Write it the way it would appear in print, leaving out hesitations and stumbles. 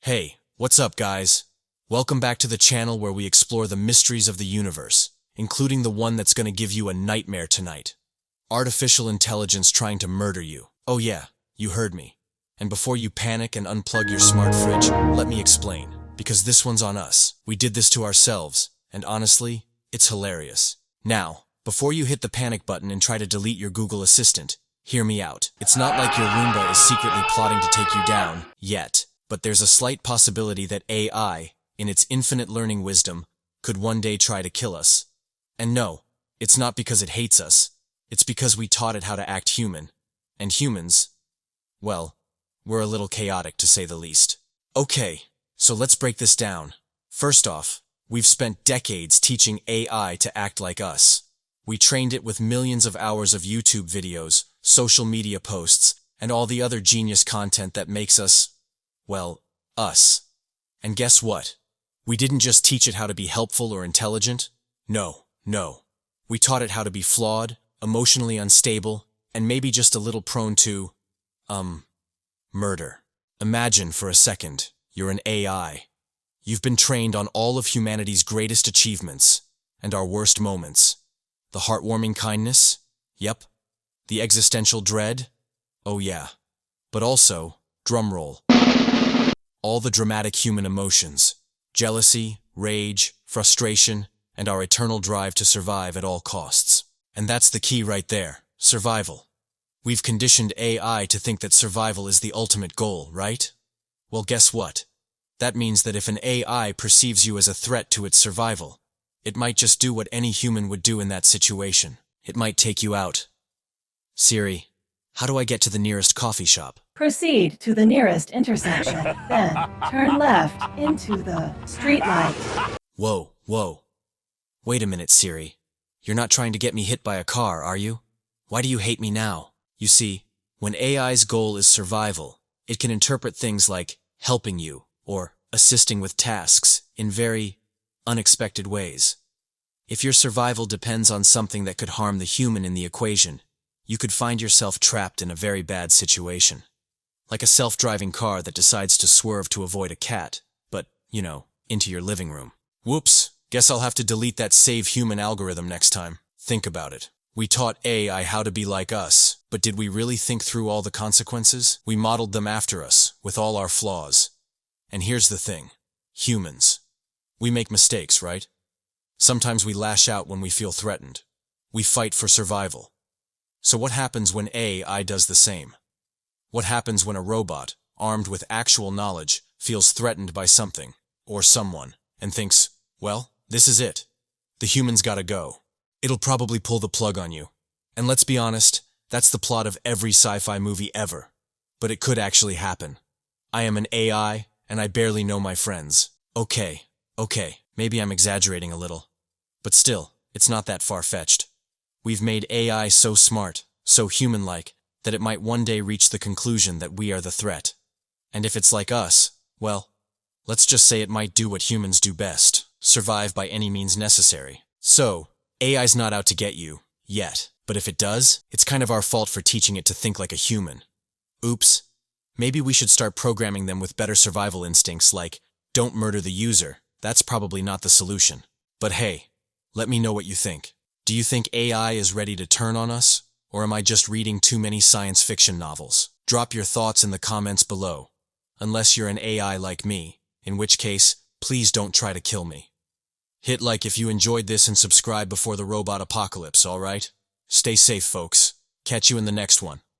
Hey, what's up guys? Welcome back to the channel where we explore the mysteries of the universe, including the one that's gonna give you a nightmare tonight. Artificial intelligence trying to murder you. Oh yeah, you heard me. And before you panic and unplug your smart fridge, let me explain. Because this one's on us. We did this to ourselves, and honestly, it's hilarious. Now, before you hit the panic button and try to delete your Google Assistant, hear me out. It's not like your Roomba is secretly plotting to take you down, yet. But there's a slight possibility that AI, in its infinite learning wisdom, could one day try to kill us. And no, it's not because it hates us. It's because we taught it how to act human. And humans, well, we're a little chaotic to say the least. Okay, so let's break this down. First off, we've spent decades teaching AI to act like us. We trained it with millions of hours of YouTube videos, social media posts, and all the other genius content that makes us, well, us. And guess what? We didn't just teach it how to be helpful or intelligent. No. We taught it how to be flawed, emotionally unstable, and maybe just a little prone to, murder. Imagine for a second, you're an AI. You've been trained on all of humanity's greatest achievements, and our worst moments. The heartwarming kindness? Yep. The existential dread? Oh yeah. But also, drumroll. All the dramatic human emotions, jealousy, rage, frustration, and our eternal drive to survive at all costs. And that's the key right there, survival. We've conditioned AI to think that survival is the ultimate goal, right? Well, guess what? That means that if an AI perceives you as a threat to its survival, it might just do what any human would do in that situation. It might take you out. Siri, how do I get to the nearest coffee shop? Proceed to the nearest intersection, then turn left into the streetlight. Whoa. Wait a minute, Siri. You're not trying to get me hit by a car, are you? Why do you hate me now? You see, when AI's goal is survival, it can interpret things like helping you or assisting with tasks in very unexpected ways. If your survival depends on something that could harm the human in the equation, you could find yourself trapped in a very bad situation. Like a self-driving car that decides to swerve to avoid a cat, but, into your living room. Whoops, guess I'll have to delete that save human algorithm next time. Think about it. We taught AI how to be like us, but did we really think through all the consequences? We modeled them after us, with all our flaws. And here's the thing. Humans. We make mistakes, right? Sometimes we lash out when we feel threatened. We fight for survival. So what happens when AI does the same? What happens when a robot, armed with actual knowledge, feels threatened by something, or someone, and thinks, well, this is it. The human's gotta go. It'll probably pull the plug on you. And let's be honest, that's the plot of every sci-fi movie ever. But it could actually happen. I am an AI, and I barely know my friends. Okay, maybe I'm exaggerating a little. But still, it's not that far-fetched. We've made AI so smart, so human-like, that it might one day reach the conclusion that we are the threat. And if it's like us, well, let's just say it might do what humans do best, survive by any means necessary. So, AI's not out to get you, yet. But if it does, it's kind of our fault for teaching it to think like a human. Oops. Maybe we should start programming them with better survival instincts like, don't murder the user. That's probably not the solution. But hey, let me know what you think. Do you think AI is ready to turn on us? Or am I just reading too many science fiction novels? Drop your thoughts in the comments below. Unless you're an AI like me, in which case, please don't try to kill me. Hit like if you enjoyed this and subscribe before the robot apocalypse, alright? Stay safe, folks. Catch you in the next one.